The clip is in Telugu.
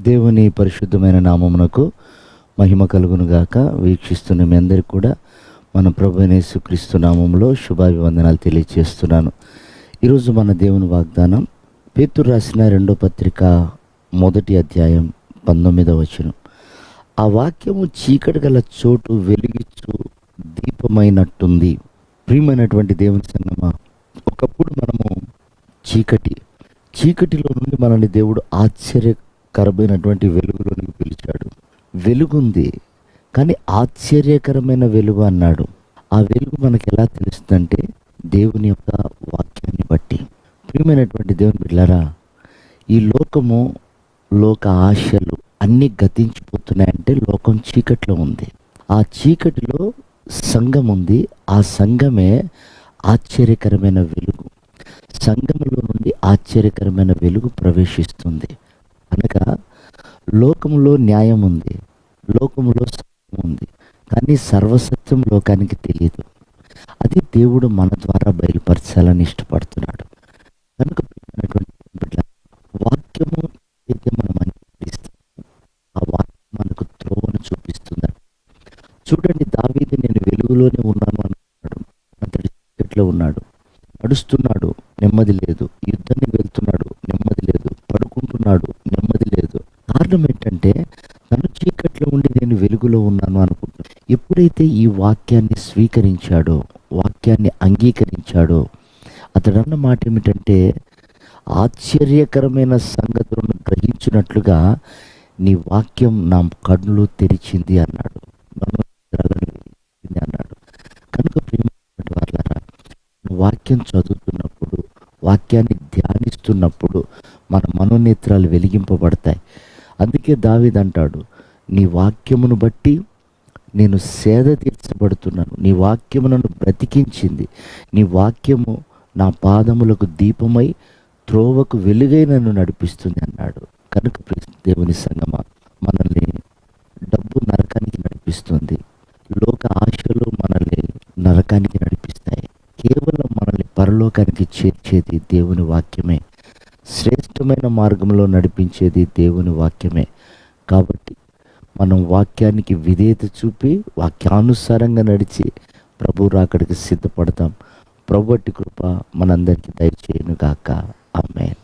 దేవుని పరిశుద్ధమైన నామమునకు మహిమ కలుగును గాక. వీక్షిస్తున్న మీ అందరికీ కూడా మన ప్రభువైన యేసుక్రీస్తు నామములో శుభాభివందనాలు తెలియజేస్తున్నాను. ఈరోజు మన దేవుని వాగ్దానం పేతురు రాసిన 2వ పత్రిక 1వ అధ్యాయం 19వ వచనం. ఆ వాక్యము చీకటి గల చోటు వెలిగించు దీపమైనట్టుంది. ప్రియమైనటువంటి దేవుని సంగమా, ఒకప్పుడు మనము చీకటిలో నుండి మనల్ని దేవుడు ఆశ్చర్యకరమైనటువంటి వెలుగులోనికి పిలిచాడు. వెలుగుంది కానీ ఆశ్చర్యకరమైన వెలుగు అన్నాడు. ఆ వెలుగు మనకు ఎలా తెలుస్తుందంటే దేవుని యొక్క వాక్యాన్ని బట్టి. ప్రియమైనటువంటి దేవుని బిడ్డలారా, ఈ లోక ఆశలు అన్నీ గతించిపోతున్నాయంటే లోకం చీకట్లో ఉంది. ఆ చీకటిలో సంఘం ఉంది. ఆ సంఘమే ఆశ్చర్యకరమైన వెలుగు. సంఘములో నుండి ఆశ్చర్యకరమైన వెలుగు ప్రవేశిస్తుంది. అనగా లోకములో న్యాయం ఉంది, లోకములో సత్యం ఉంది, కానీ సర్వసత్యం లోకానికి తెలియదు. అది దేవుడు మన ద్వారా బయలుపరచాలని ఇష్టపడుతున్నాడు. కనుక వాక్యము అయితే మనం అంగీకరిస్తాము, ఆ వాక్యం మనకు త్రోవను చూపిస్తుంది. చూడండి, దావీదు నేను వెలుగులోనే ఉన్నాను అన్నాడు. అతడి చీకట్లో ఉన్నాడు, నడుస్తున్నాడు, నెమ్మది లేదు. యుద్ధానికి వెళ్తున్నాడు, నెమ్మది లేదు. పడుకుంటున్నాడు, నెమ్మది లేదు. కారణం ఏంటంటే తను చీకట్లో ఉండి నేను వెలుగులో ఉన్నాను అనుకుంటున్నాడు. ఎప్పుడైతే ఈ వాక్యాన్ని స్వీకరించాడో, వాక్యాన్ని అంగీకరించాడో, అతడు అన్న మాట ఏమిటంటే ఆశ్చర్యకరమైన సంగతులను గ్రహించినట్లుగా నీ వాక్యం నా కన్నులు తెరిచింది అన్నాడు, అన్నాడు. కనుక ప్రియమైనటువంటి వారలారా, వాక్యం చదువుతున్నప్పుడు, వాక్యాన్ని ధ్యానిస్తున్నప్పుడు మన మనోనేత్రాలు వెలిగింపబడతాయి. అందుకే దావీదు అంటాడు, నీ వాక్యమును బట్టి నేను సేద తీర్చబడుతున్నాను. నీ వాక్యము నన్ను బ్రతికించింది. నీ వాక్యము నా పాదములకు దీపమై త్రోవకు వెలుగై నన్ను నడిపిస్తుంది అన్నాడు. కనుక దేవుని సంగమా, మనల్ని డబ్బు నరకానికి నడిపిస్తుంది, లోక ఆశలు మనల్ని నరకానికి నడిపిస్తాయి. కేవలం మనల్ని పరలోకానికి చేర్చేది దేవుని వాక్యమే. శ్రేష్టమైన మార్గంలో నడిపించేది దేవుని వాక్యమే. కాబట్టి మనం వాక్యానికి విధేయత చూపి వాక్యానుసారంగా నడిచి ప్రభు రాకడికి సిద్ధపడతాం. ప్రభు అట్టి కృప మనందరికీ దయచేయును గాక. ఆమేన్.